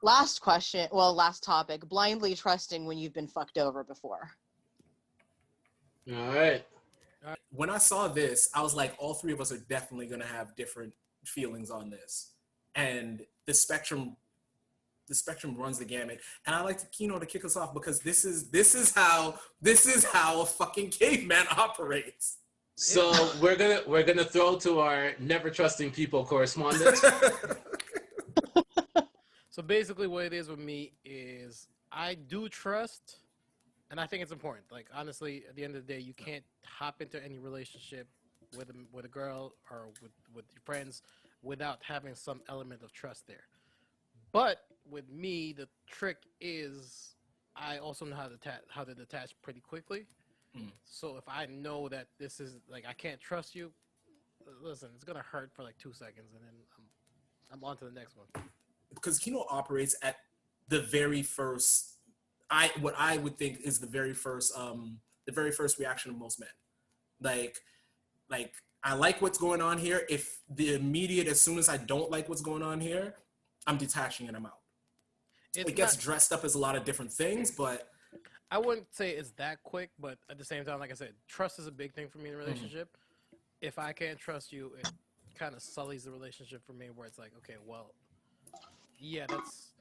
Last question. Well, last topic. Blindly trusting when you've been fucked over before. All right. When I saw this, I was like, all three of us are definitely going to have different feelings on this. And the spectrum runs the gamut. And I like to, to kick us off because this is how a fucking caveman operates. So we're gonna throw to our never trusting people correspondent. So basically, what it is with me is I do trust, and I think it's important. Like honestly, at the end of the day, you can't hop into any relationship with a girl or with your friends without having some element of trust there. But with me, the trick is I also know how to detach pretty quickly. So if I know that this is like I can't trust you, listen, it's gonna hurt for like 2 seconds, and then I'm on to the next one. Because Kino operates at the very first, what I would think is the very first reaction of most men. Like I like what's going on here. If the immediate, as soon as I don't like what's going on here, I'm detaching and I'm out. It gets dressed up as a lot of different things, but I wouldn't say it's that quick. But at the same time, like I said, trust is a big thing for me in a relationship. If I can't trust you, it kind of sullies the relationship for me. Where it's like, okay, well, yeah, that's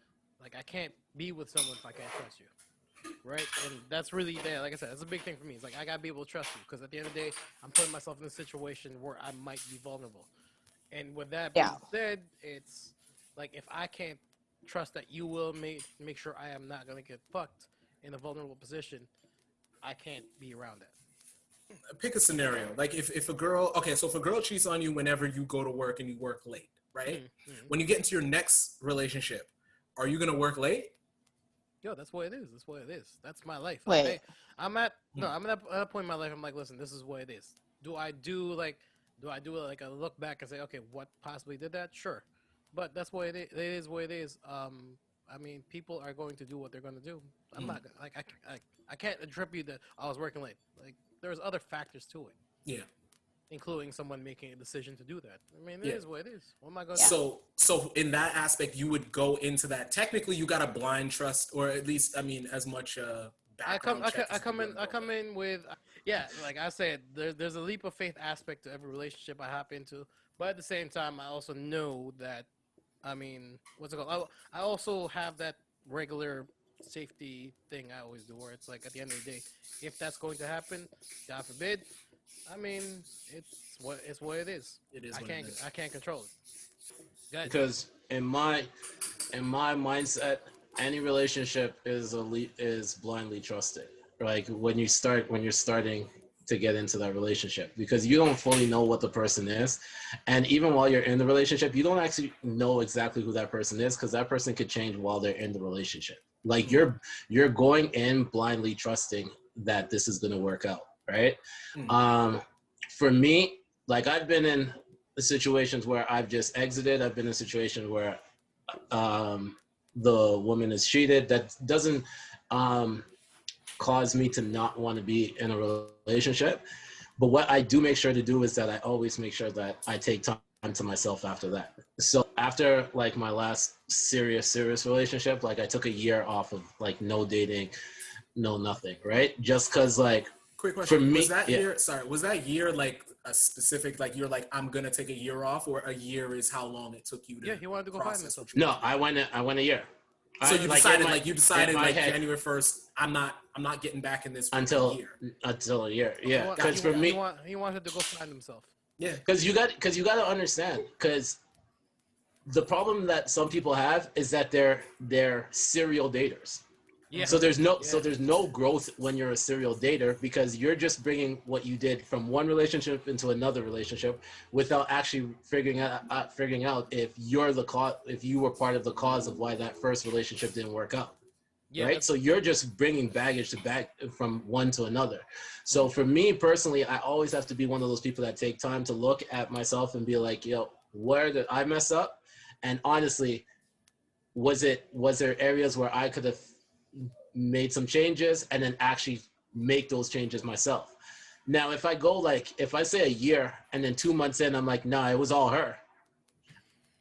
like I can't be with someone if I can't trust you, right? And that's really there. Like I said, that's a big thing for me. It's like I gotta be able to trust you because at the end of the day, I'm putting myself in a situation where I might be vulnerable. And with that being said, it's like if I can't trust that you will make sure I am not gonna get fucked in a vulnerable position, I can't be around that. pick a scenario. Like if a girl, so if a girl cheats on you whenever you go to work and you work late, right? When you get into your next relationship, are you gonna work late? Yo, that's what it is. That's what it is. That's my life. Wait. Like, I'm at a point in my life. I'm like, listen, this is what it is. Do I do like a look back and say, okay, what possibly did that? Sure, but that's what it is. It is what it is. I mean, people are going to do what they're going to do. I'm not like I can't attribute that I was working late. Like there's other factors to it. Yeah. Including someone making a decision to do that. I mean, it is what it is. What am I going to do? So in that aspect, you would go into that. Technically, you got a blind trust, or at least, I mean, as much background check. I come in with, like I said, there's a leap of faith aspect to every relationship I hop into. But at the same time, I also know that, I mean, what's it called? I also have that regular safety thing I always do, where it's like at the end of the day, if that's going to happen, God forbid. I mean, it's what it is. It is. I can't control it. Because in my mindset, any relationship is blindly trusted. Like when you're starting to get into that relationship, because you don't fully know what the person is, and even while you're in the relationship, you don't actually know exactly who that person is, because that person could change while they're in the relationship. Like you're going in blindly trusting that this is going to work out. Right. For me, like I've been in situations where I've just exited. I've been in situations where the woman is cheated. That doesn't cause me to not want to be in a relationship. But what I do make sure to do is that I always make sure that I take time to myself after that. So after like my last serious relationship, like I took a year off of like no dating, no nothing. Right. Just because like, quick question. For me, was that year like a specific, like you're like, I'm going to take a year off, or a year is how long it took you to he wanted to go find this. No, I went a year. So you decided like January 1st, I'm not getting back in this until a year. Yeah. Because for me, he wanted to go find himself. Yeah. Because you got to understand, because the problem that some people have is that they're serial daters. Yeah. So there's no growth when you're a serial dater, because you're just bringing what you did from one relationship into another relationship without actually figuring out if you were part of the cause of why that first relationship didn't work out. Yeah, right. So you're just bringing baggage from one to another. So for me personally, I always have to be one of those people that take time to look at myself and be like, yo, where did I mess up? And honestly, was there areas where I could have made some changes and then actually make those changes myself? Now, if I say a year and then 2 months in, I'm like, nah, it was all her.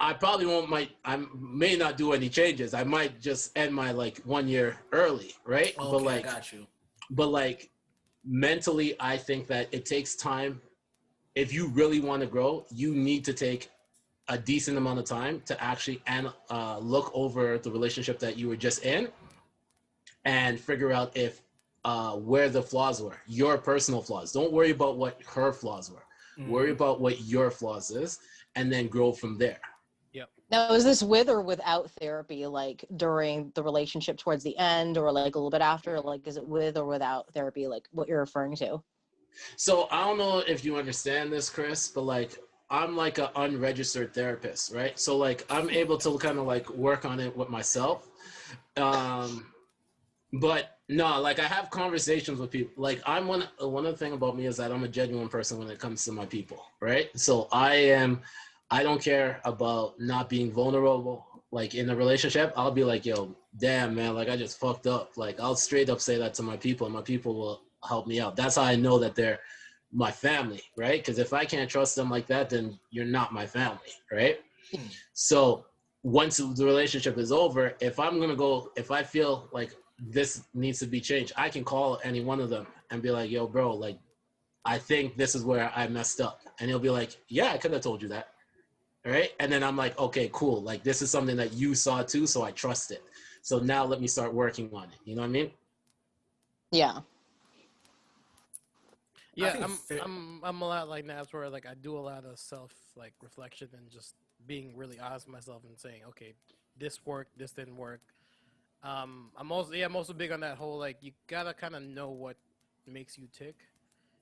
I probably won't. I may not do any changes. I might just end my like 1 year early, right? Okay, But like, I got you. but like mentally, I think that it takes time. If you really want to grow, you need to take a decent amount of time to actually look over the relationship that you were just in and figure out if where the flaws were, your personal flaws. Don't worry about what her flaws were. Worry about what your flaws is, and then grow from there. Yep. Now, is this with or without therapy, like during the relationship towards the end, or like a little bit after? Like, is it with or without therapy, like what you're referring to? So I don't know if you understand this, Chris, but like I'm like an unregistered therapist, right? So like I'm able to kind of like work on it with myself. Um, but no, like I have conversations with people. Like I'm one of the thing about me is that I'm a genuine person when it comes to my people, right? So I don't care about not being vulnerable. Like in a relationship, I'll be like, yo, damn man, like I just fucked up. Like I'll straight up say that to my people, and my people will help me out. That's how I know that they're my family, right? Because if I can't trust them like that, then you're not my family, right? So once the relationship is over, if I feel like this needs to be changed, I can call any one of them and be like, yo, bro, like, I think this is where I messed up. And he'll be like, yeah, I could have told you that. All right. And then I'm like, okay, cool. Like, this is something that you saw too. So I trust it. So now let me start working on it. You know what I mean? Yeah. Yeah, I'm a lot like Nabs where like I do a lot of self like reflection and just being really honest with myself and saying, okay, this worked, this didn't work. I'm also big on that whole like you gotta kind of know what makes you tick.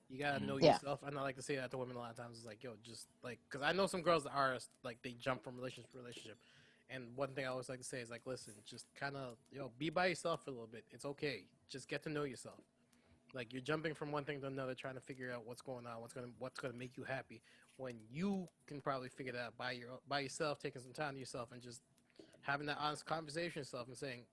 You gotta know Yeah. yourself, and I like to say that to women a lot of times. It's like, yo, just like, because I know some girls that are like they jump from relationship to relationship, and one thing I always like to say is like, listen, just kind of be by yourself for a little bit. It's okay. Just get to know yourself. Like you're jumping from one thing to another, trying to figure out what's going on, what's gonna make you happy. When you can probably figure that out by yourself, taking some time to yourself, and just having that honest conversation with yourself and saying,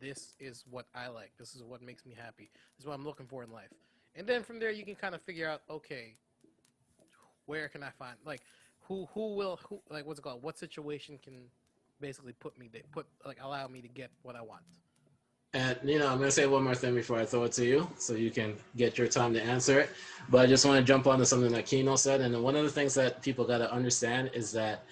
this is what I like. This is what makes me happy. This is what I'm looking for in life. And then from there, you can kind of figure out, okay, where can I find who like what's it called? What situation can basically allow me to get what I want. And I'm gonna say one more thing before I throw it to you, so you can get your time to answer it. But I just want to jump onto something that Kino said, and one of the things that people gotta understand is that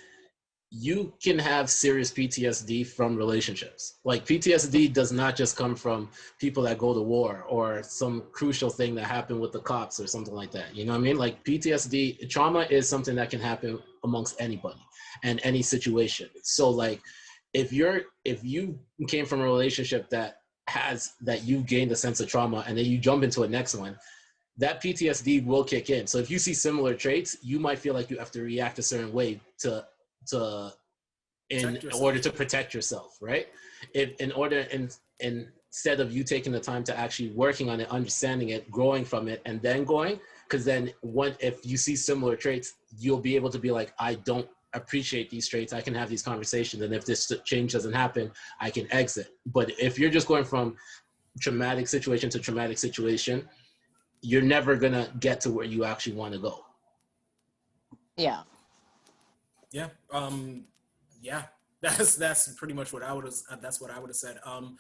you can have serious PTSD from relationships. Like PTSD does not just come from people that go to war or some crucial thing that happened with the cops or something like that. You know what I mean? Like PTSD, trauma is something that can happen amongst anybody and any situation. So like if you came from a relationship that you gained a sense of trauma and then you jump into a next one, that PTSD will kick in. So if you see similar traits, you might feel like you have to react a certain way to in order to protect yourself, right? Instead of you taking the time to actually working on it, understanding it, growing from it, and then going, because then if you see similar traits, you'll be able to be like, I don't appreciate these traits. I can have these conversations, and if this change doesn't happen, I can exit. But if you're just going from traumatic situation to traumatic situation, you're never gonna get to where you actually want to go. Yeah. Yeah. Yeah. That's pretty much what I would have. That's what I would have said. Oh,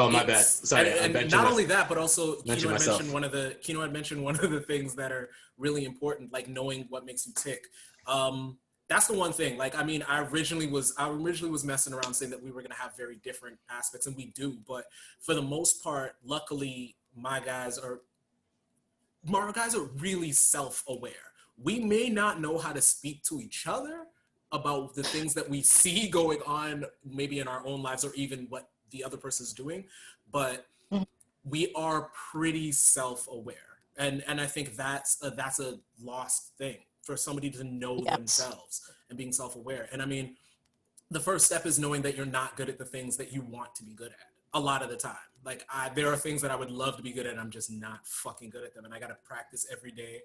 my bad. Sorry, and not only that, but also Kino had mentioned one of the things that are really important, like knowing what makes you tick. That's the one thing. Like, I mean, I originally was messing around saying that we were gonna have very different aspects, and we do. But for the most part, luckily, my guys are really self-aware. We may not know how to speak to each other about the things that we see going on maybe in our own lives or even what the other person's doing, but we are pretty self-aware. And I think that's a lost thing for somebody to know themselves and being self-aware. And I mean, the first step is knowing that you're not good at the things that you want to be good at a lot of the time. Like there are things that I would love to be good at, and I'm just not fucking good at them. And I got to practice every day.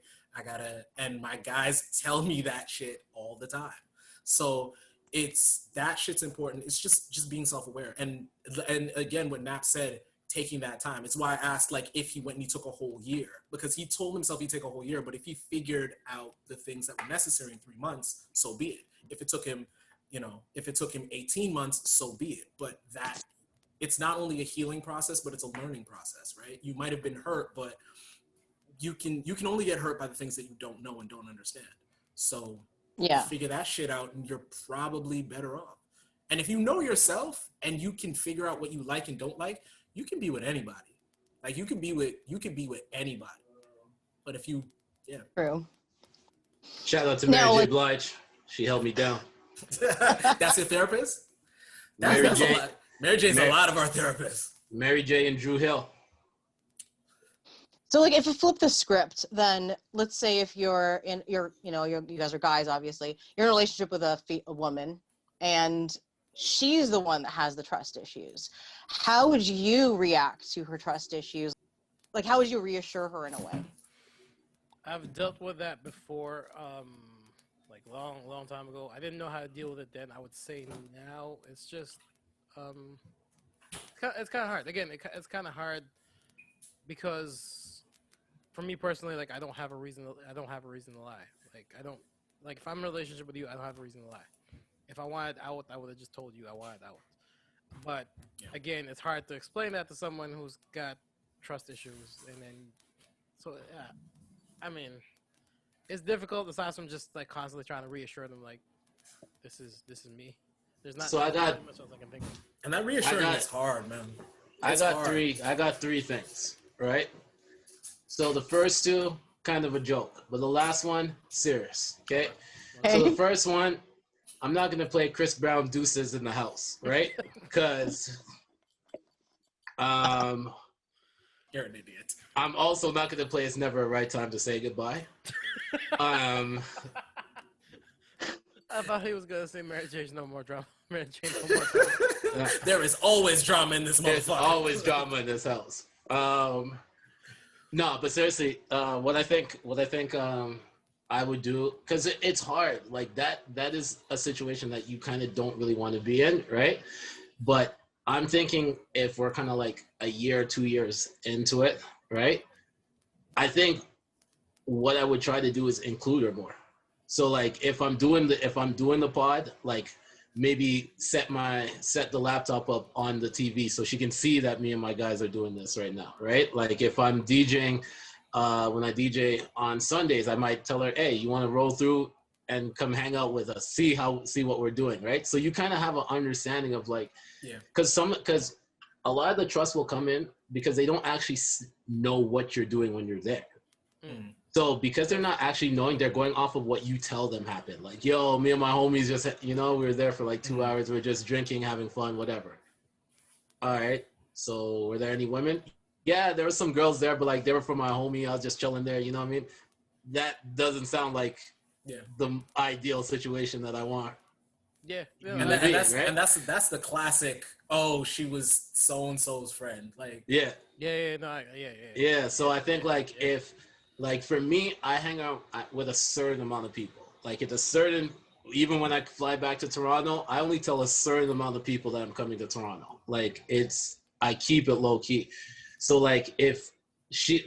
And my guys tell me that shit all the time. So that shit's important. It's just being self-aware. And again, what Nap said, taking that time. It's why I asked like if he went and he took a whole year, because he told himself he'd take a whole year, but if he figured out the things that were necessary in 3 months, so be it. If it took him if it took him 18 months, so be it. But that it's not only a healing process, but it's a learning process, right? You might have been hurt, but you can only get hurt by the things that you don't know and don't understand. So figure that shit out, and you're probably better off. And if you know yourself and you can figure out what you like and don't like, you can be with anybody. Like you can be with anybody. But if you, True. Shout out to Mary J. Blige. She held me down. That's your therapist? Mary J. Mary J's a lot of our therapists. Mary J. and Drew Hill. So like if you flip the script, then let's say if you guys are guys, obviously, you're in a relationship with a woman and she's the one that has the trust issues. How would you react to her trust issues? Like how would you reassure her in a way? I've dealt with that before, like long time ago. I didn't know how to deal with it then. I would say now it's just, it's kind of hard. Again, it's kind of hard because for me personally, like I don't have a reason to lie. Like if I'm in a relationship with you, I don't have a reason to lie. If I wanted out, I would have just told you I wanted out. But again, it's hard to explain that to someone who's got trust issues, and then I mean, it's difficult aside from just like constantly trying to reassure them like this is me. There's not much else I can think of. And that reassuring is hard, man. I got three things, right? So the first two, kind of a joke, but the last one, serious. Okay. So the first one, I'm not gonna play Chris Brown Deuces in the house, right? Because you're an idiot. I'm also not gonna play It's Never a Right Time to Say Goodbye. I thought he was gonna say Mary J's No More Drama. Mary J No More Drama. There is always drama in this motherfucker. There's always drama in this house. No, but seriously, what I think I would do, because it's hard. Like that is a situation that you kind of don't really want to be in, right? But I'm thinking if we're kind of like a year, 2 years into it, right? I think what I would try to do is include her more. So like if I'm doing the pod, like maybe set the laptop up on the TV so she can see that me and my guys are doing this right now, right? Like if I'm DJing, when I DJ on Sundays, I might tell her, hey, you want to roll through and come hang out with us, see what we're doing, right? So you kind of have an understanding of like, because a lot of the trust will come in because they don't actually know what you're doing when you're there. Mm. So because they're not actually knowing, they're going off of what you tell them happened. Like, yo, me and my homies just, we were there for like 2 hours. We were just drinking, having fun, whatever. All right. So were there any women? Yeah, there were some girls there, but like they were from my homie. I was just chilling there. You know what I mean? That doesn't sound like the ideal situation that I want. Yeah. And that's the classic, oh, she was so-and-so's friend. Like, Yeah. So I think like for me, I hang out with a certain amount of people. Like even when I fly back to Toronto, I only tell a certain amount of people that I'm coming to Toronto. Like I keep it low key. So like if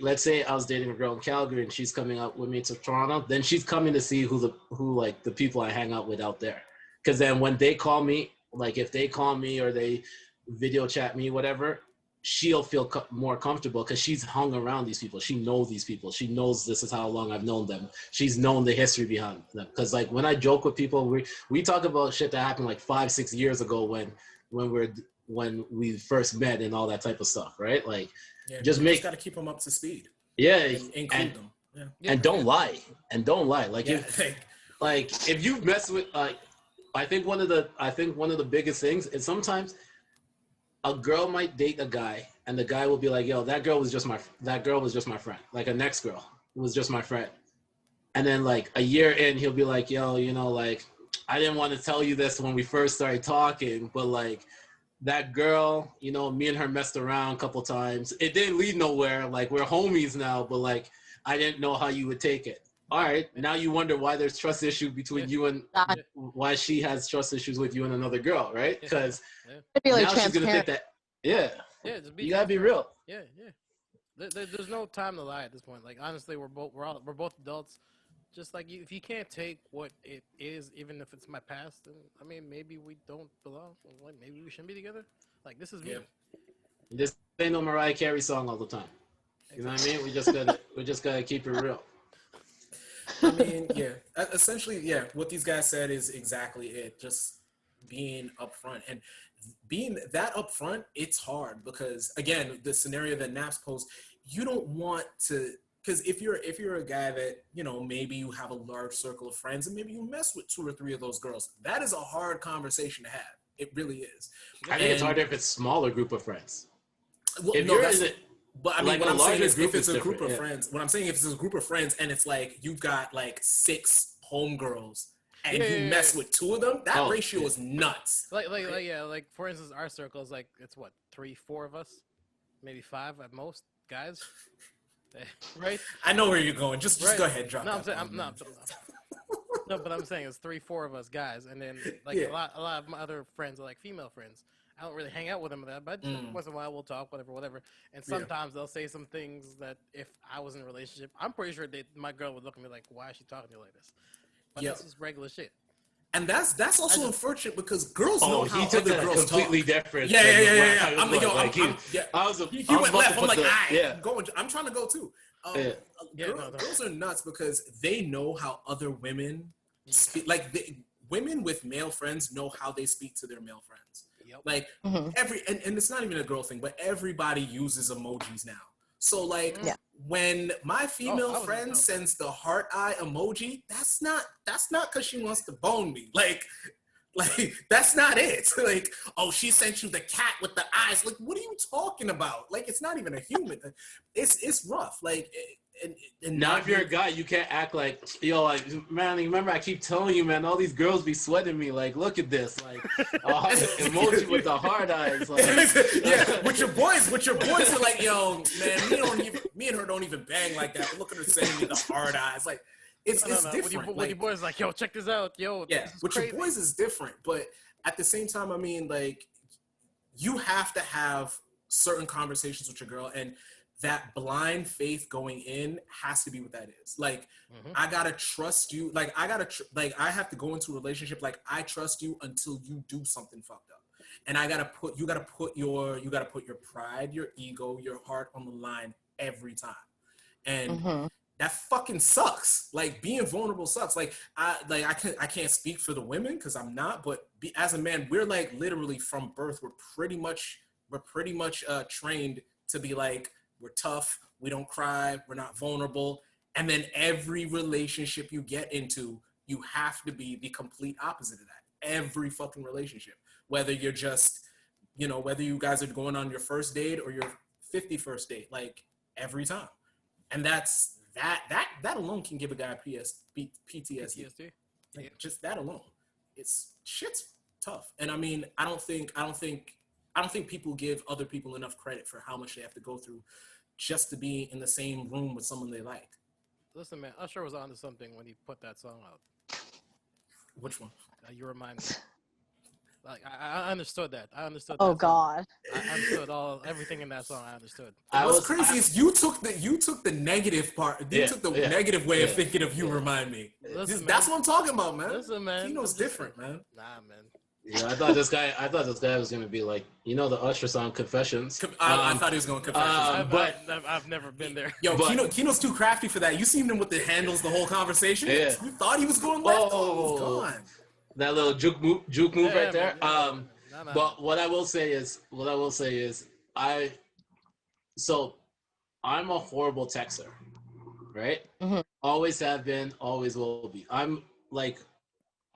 let's say I was dating a girl in Calgary and she's coming up with me to Toronto, then she's coming to see who the people I hang out with out there. Because then when they call me, like if they call me or they video chat me, whatever, she'll feel more comfortable because she's hung around these people. She knows these people. She knows this is how long I've known them. She's known the history behind them. Because like when I joke with people, we talk about shit that happened like 5-6 years ago when we first met and all that type of stuff, right? Like just got to keep them up to speed. Yeah, and include them. Yeah. And don't lie. Like if you mess with I think one of the biggest things is sometimes a girl might date a guy and the guy will be like, yo, that girl was just my friend. Like a next girl was just my friend. And then like a year in, he'll be like, yo, like I didn't want to tell you this when we first started talking, but like that girl, me and her messed around a couple times. It didn't lead nowhere. Like we're homies now, but like I didn't know how you would take it. All right, now you wonder why there's trust issue between you and why she has trust issues with you and another girl, right? Because now she's gonna think that, you gotta be real. Yeah. There's no time to lie at this point. Like honestly, we're both adults. just like if you can't take what it is, even if it's my past, then I mean, maybe we don't belong. Like maybe we shouldn't be together. Like this is me. This ain't no Mariah Carey song all the time. You know what I mean? We just gotta keep it real. I mean, yeah. Essentially, yeah. What these guys said is exactly it. Just being upfront and being that upfront. It's hard because again, the scenario that Naps posed, you don't want to. Because if you're a guy that, you know, maybe you have a large circle of friends and maybe you mess with 2 or 3 of those girls, that is a hard conversation to have. It really is. I think it's harder if it's a smaller group of friends. Well, If no, you're that's in it, but I mean, like what a I'm saying larger is group if it's is a group of different, yeah. friends, what I'm saying if it's a group of friends and it's like you've got like 6 homegirls and Yeah, you yeah, mess yeah. with 2 of them, that Oh, ratio yeah. is nuts. Like for instance, our circle is like it's what 3, 4 of us, maybe 5 at most guys, right? I know where you're going. Just Right. go ahead, drop No, I'm that saying bomb, I'm man. no, but I'm saying it's 3, 4 of us guys, and then like Yeah. a lot of my other friends are like female friends. I don't really hang out with them that, but once in a while we'll talk, whatever. And sometimes they'll say some things that if I was in a relationship, I'm pretty sure my girl would look at me like, "Why is she talking to you like this?" But that's just regular shit. And that's also unfortunate because girls know how he took other that girls completely talk. different. Yeah. I'm like, He went left. I'm like, yeah. I'm trying to go too. Girls are nuts because they know how other women speak. Like women with male friends know how they speak to their male friends. Yep. Like and it's not even a girl thing, but everybody uses emojis now. So like when my female friend sends the heart eye emoji, that's not because she wants to bone me. Like that's not it. Like, oh, she sent you the cat with the eyes. Like, what are you talking about? Like, it's not even a human. It's rough. Like, and now if you're a guy, you can't act like, yo, like, man, remember I keep telling you, man, all these girls be sweating me. Like, look at this, like, emoji with the hard eyes. Like, with your boys are like, yo, man, me and her don't even bang like that. But look at her sending me the hard eyes. Like, it's different. When your boys like, yo, check this out, yo. Yeah, this is with crazy. your boys is different, but at the same time, I mean, like, you have to have certain conversations with your girl, and that blind faith going in has to be what that is. Like, I gotta trust you. Like, I have to go into a relationship like I trust you until you do something fucked up, and you gotta put your pride, your ego, your heart on the line every time, and. That fucking sucks. Like, being vulnerable sucks. Like I can't speak for the women because I'm not, but as a man, we're like literally from birth, we're pretty much trained to be like, we're tough, we don't cry, we're not vulnerable. And then every relationship you get into, you have to be the complete opposite of that. Every fucking relationship, whether you're just, whether you guys are going on your first date or your 51st date, like every time. And that's that alone can give a guy PTSD. Like, just that alone, shit's tough. And I mean, I don't think people give other people enough credit for how much they have to go through just to be in the same room with someone they like. Listen, man, Usher was onto something when he put that song out. Which one? You remind me. Like, I understood that. Oh God! I understood everything in that song. I understood. What's crazy is you took the negative part. You took the negative way of thinking of you. Remind me. Listen, that's what I'm talking about, man. Listen, man. Kino's different, man. Nah, man. Yeah, I thought this guy was gonna be like, the Usher song Confessions. I thought he was going Confessions. But I've never been there. Yo, Kino's too crafty for that. You seen him with the handles the whole conversation. Yeah. You thought he was going left. Oh, he's gone. That little juke move right there. Nah. But what I will say is, I'm a horrible texter, right? Always have been, always will be. I'm like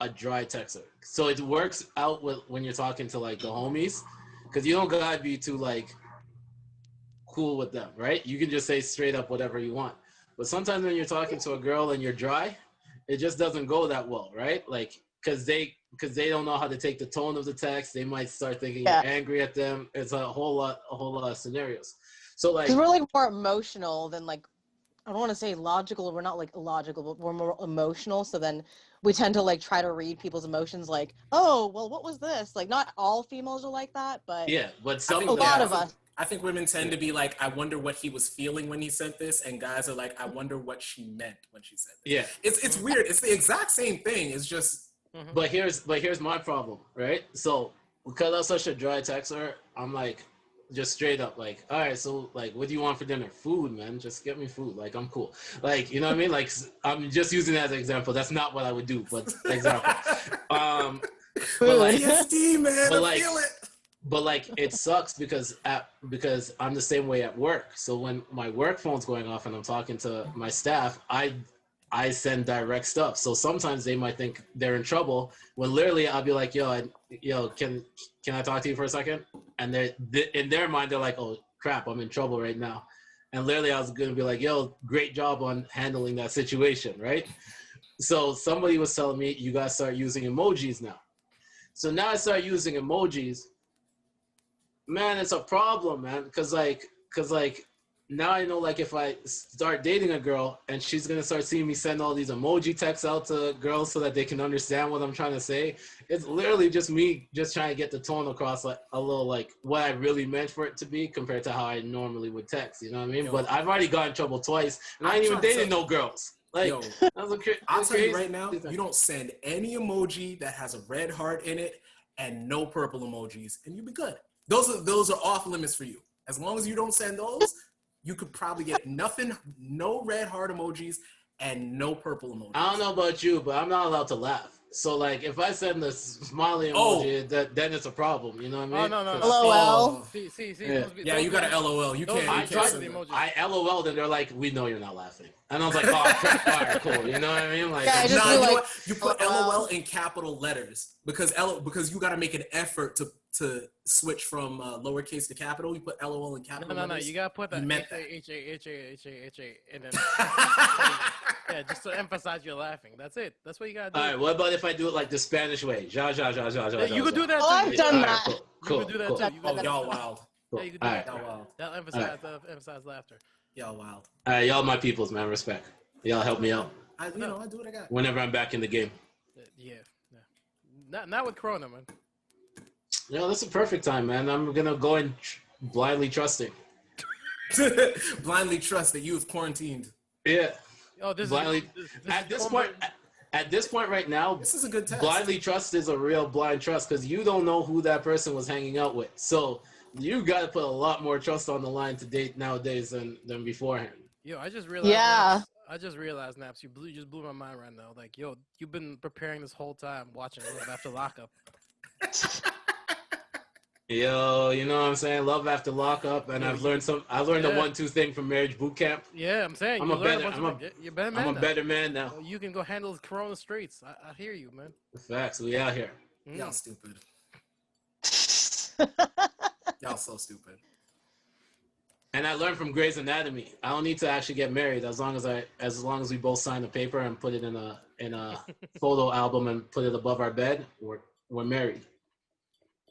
a dry texter, so it works out when you're talking to like the homies, because you don't gotta be too like cool with them, right? You can just say straight up whatever you want. But sometimes when you're talking to a girl and you're dry, it just doesn't go that well, right? Like, because they don't know how to take the tone of the text. They might start thinking you're angry at them. It's a whole lot of scenarios. So like, because we're like more emotional than like, I don't want to say logical. We're not like illogical, but we're more emotional. So then we tend to like try to read people's emotions. Like, oh, well, what was this? Like, not all females are like that, but yeah, but a lot of us. I think women tend to be like, I wonder what he was feeling when he sent this, and guys are like, I wonder what she meant when she said this. Yeah. It's weird. It's the exact same thing. It's just. But here's my problem, right? So because I'm such a dry texter, I'm like, just straight up like, all right, so like, what do you want for dinner? Food, man. Just get me food. Like, I'm cool. Like, you know what I mean? Like, I'm just using it as an example. That's not what I would do, but example. But like, PTSD, man. but I like, feel it. but like, it sucks because I'm the same way at work. So when my work phone's going off and I'm talking to my staff, I send direct stuff. So sometimes they might think they're in trouble when literally I'll be like, yo, can I talk to you for a second? And they in their mind, they're like, oh crap, I'm in trouble right now. And literally I was going to be like, yo, great job on handling that situation, right? So somebody was telling me, you guys start using emojis now. So now I start using emojis. Man, it's a problem, man. Cause like now I know, like, if I start dating a girl and she's gonna start seeing me send all these emoji texts out to girls so that they can understand what I'm trying to say, it's literally just me just trying to get the tone across, like a little like what I really meant for it to be compared to how I normally would text. You know what I mean? Yo, but I've already gotten in trouble twice, and I ain't even dated no girls. Like, yo, I'll tell you right now, you don't send any emoji that has a red heart in it and no purple emojis, and you'll be good. Those are off limits for you. As long as you don't send those, you could probably get nothing, no red heart emojis and no purple emojis. I don't know about you, but I'm not allowed to laugh. So like, if I send the smiley emoji, then it's a problem. You know what I mean? Oh no. LOL. See. Yeah, you got to LOL. You can't. I tried send them. I LOL'd and they're like, we know you're not laughing. And I was like, oh, crap, all right, cool. You know what I mean? Like, Yeah, I just Nah, be you know like, what? You put LOL. LOL in capital letters because you got to make an effort to switch from lowercase to capital. You put LOL in capital No. letters. You gotta put that You meant H-A, and then yeah, just to emphasize you're laughing. That's it. That's what you gotta do. all right, what about if I do it like the Spanish way? Ja. You could do that too. Oh, I've done All right, that. cool. You could do that cool. too. You Oh, could y'all wild. Cool. Yeah, you could do All that. right. Y'all wild. That'll emphasize laughter. Y'all wild. All right, y'all my peoples, man. Respect. Y'all help me out I do what I got. whenever I'm back in the game. Yeah. Not with Corona, man. You know, this is a perfect time, man. I'm gonna go in blindly trusting. Blindly trust that you have quarantined. Yeah. Oh, this Blindly. is At this point right now, This is a good test. blindly trust is a real blind trust because you don't know who that person was hanging out with. So you got to put a lot more trust on the line to date nowadays than beforehand. Yo, I just realized. Yeah. Naps, you just blew my mind right now. Like, yo, you've been preparing this whole time watching Love After Lockup. Yo, you know what I'm saying? Love after lockup, and Yeah, I've learned the 1-2 thing from marriage boot camp. Yeah, I'm saying I'm you a learn better- bunch I'm of you're better man I'm a now. better man now. Yo, you can go handle the Corona streets. I hear you, man. Facts, we out here. Y'all stupid. Y'all so stupid. And I learned from Grey's Anatomy. I don't need to actually get married as long as we both sign the paper and put it in a photo album and put it above our bed. We're married.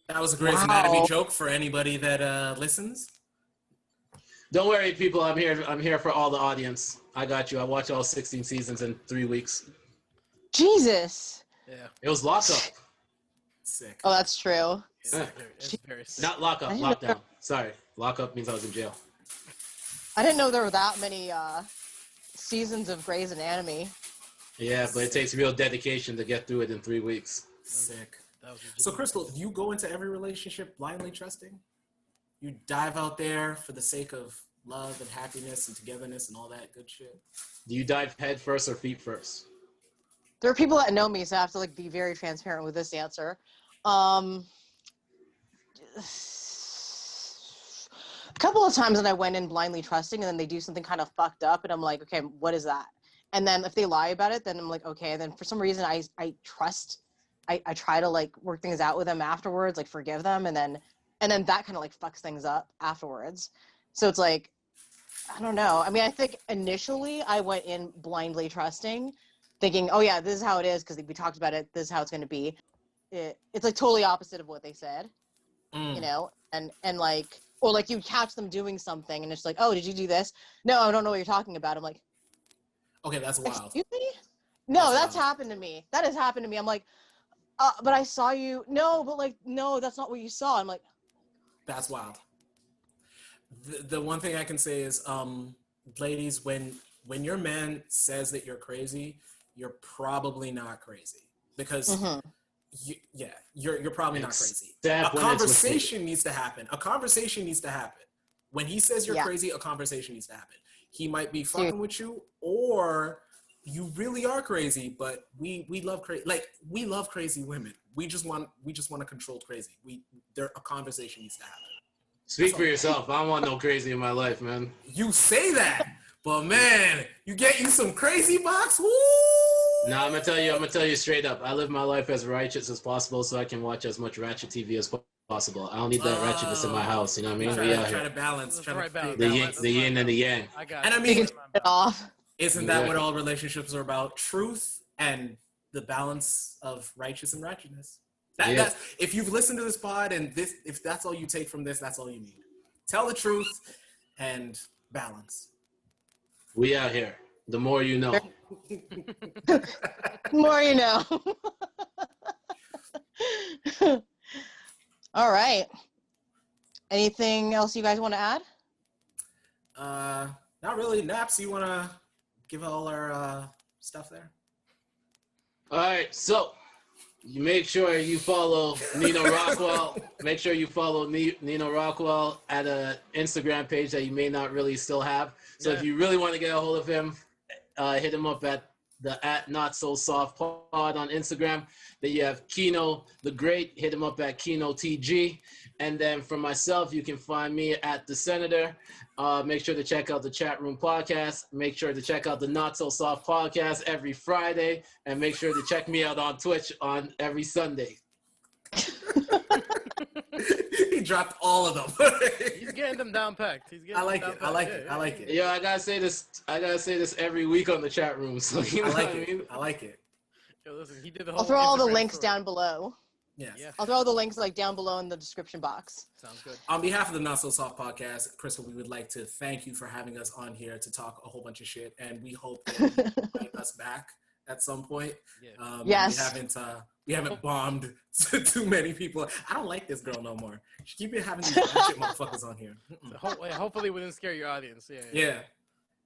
That was a Grey's Anatomy joke for anybody that listens. Don't worry, people. I'm here for all the audience. I got you. I watched all 16 seasons in 3 weeks. Jesus. Yeah. It was lockup, Sick. Oh, that's true. It's very not lockup. I didn't know Lockdown. Sorry, lockup means I was in jail. I didn't know there were that many seasons of Grey's Anatomy. Yeah, but it takes real dedication to get through it in 3 weeks. Sick. So, Crystal, do you go into every relationship blindly trusting? You dive out there for the sake of love and happiness and togetherness and all that good shit? Do you dive head first or feet first? There are people that know me, so I have to like be very transparent with this answer. A couple of times when I went in blindly trusting and then they do something kind of fucked up and I'm like, okay, what is that? And then if they lie about it, then I'm like, okay. And then for some reason I trust, I try to like work things out with them afterwards, like forgive them. And then that kind of like fucks things up afterwards. So it's like, I don't know. I mean, I think initially I went in blindly trusting, thinking, oh yeah, this is how it is because we talked about it. This is how it's going to be. It's like totally opposite of what they said, you know? And like, or like you catch them doing something and it's like, oh, did you do this? No, I don't know what you're talking about. I'm like, okay, that's wild. excuse me? No, that's happened to me. That has happened to me. I'm like, but I saw you. No, but like, no, that's not what you saw. I'm like, That's wild. The one thing I can say is, ladies, when your man says that you're crazy, you're probably not crazy, because you're probably not crazy. A conversation needs to happen. A conversation needs to happen. When he says you're crazy, a conversation needs to happen. He might be fucking with you, or you really are crazy, but we love crazy. Like, we love crazy women. We just want a controlled crazy. A conversation needs to happen. Speak for yourself. I don't want no crazy in my life, man. You say that, but man, you get you some crazy box. Woo! No, I'm gonna tell you straight up. I live my life as righteous as possible, so I can watch as much ratchet TV as possible. I don't need that ratchetness in my house. You know what I mean? Try to balance. The yin and the yang. I got and I mean, it off. Isn't that what all relationships are about? Truth and the balance of righteous and righteousness. That's, if you've listened to this pod and if that's all you take from this, that's all you need. Tell the truth and balance. We out here. The more you know. The more you know. All right. Anything else you guys want to add? Not really. Naps, you want to give all our stuff there? All right, so you make sure you follow Nino Rockwell. Make sure you follow Nino Rockwell at an Instagram page that you may not really still have. So if you really want to get a hold of him, hit him up at Not So Soft Pod on Instagram. Then you have Kino the Great. Hit him up at Kino TG. And then for myself, you can find me at The Senator. Make sure to check out the Chat Room Podcast. Make sure to check out the Not So Soft Podcast every Friday. And make sure to check me out on Twitch on every Sunday. He dropped all of them. He's getting them down packed. I like it. Yo, I gotta say this every week on the chat room. So you know what I mean? I like it. Yo, listen, he did the whole I'll throw all the Instagram links story. down below. Yes. Yeah. I'll throw the links down below in the description box. Sounds good. On behalf of the Not So Soft Podcast, Crystal, we would like to thank you for having us on here to talk a whole bunch of shit, and we hope that you invite us back at some point. Yeah. Yes. We haven't bombed too many people. I don't like this girl no more. She keep having these ratchet motherfuckers on here. So hopefully we didn't scare your audience. Yeah.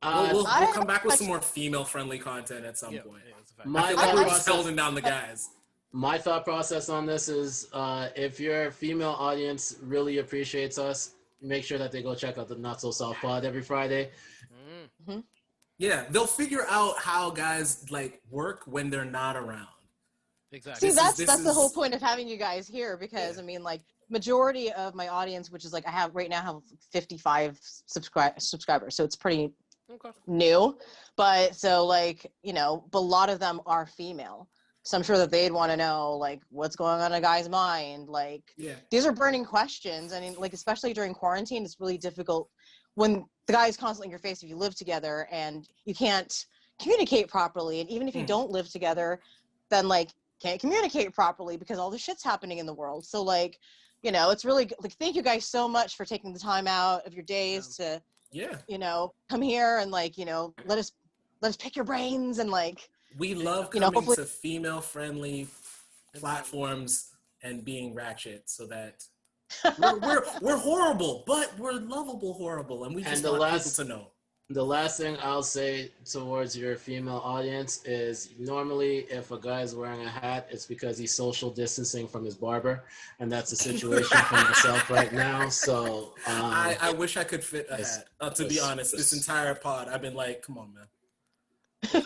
We'll come back with some more female-friendly content at some point. Yeah, it's a fact. My I feel like we're thought just holding down the guys. My thought process on this is if your female audience really appreciates us, make sure that they go check out the Not So Soft Pod every Friday. Mm-hmm. Yeah, they'll figure out how guys like work when they're not around. Exactly. See, that's the whole point of having you guys here, because I mean, like, majority of my audience, which is like I have right now have 55 subscribers, so it's pretty new. But so like, you know, but a lot of them are female. So I'm sure that they'd want to know, like, what's going on in a guy's mind. Like, these are burning questions. I mean, like, especially during quarantine, it's really difficult when the guy is constantly in your face if you live together and you can't communicate properly. And even if you don't live together, then, like, can't communicate properly because all the shit's happening in the world. So, like, you know, it's really, like, thank you guys so much for taking the time out of your days to, you know, come here and, like, you know, let us pick your brains and, like, we love coming to female-friendly platforms and being ratchet, so that we're horrible, but we're lovable horrible, and we just want people to know. The last thing I'll say towards your female audience is normally if a guy's wearing a hat, it's because he's social distancing from his barber, and that's the situation for myself right now. So I wish I could fit a hat. To be honest, this entire pod, I've been like, come on, man.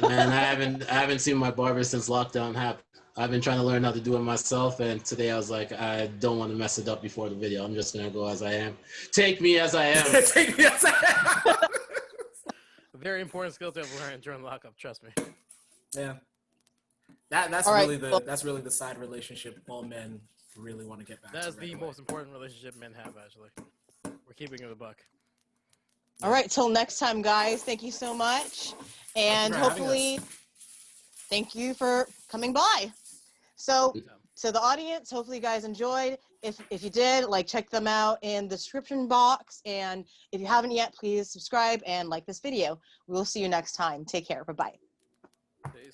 Man, I haven't seen my barber since lockdown happened. I've been trying to learn how to do it myself, and today I was like, I don't want to mess it up before the video. I'm just gonna go as I am. Take me as I am. Take me as I am. A very important skill to have learned during lockup. Trust me. Yeah. That's really the side relationship all men really want to get back to. That's the most important relationship men have, actually. We're keeping it a buck. All right, till next time, guys. Thank you so much. And hopefully, thank you for coming by. So the audience, hopefully you guys enjoyed. If you did, like, check them out in the description box. And if you haven't yet, please subscribe and like this video. We will see you next time. Take care. Bye-bye. Peace.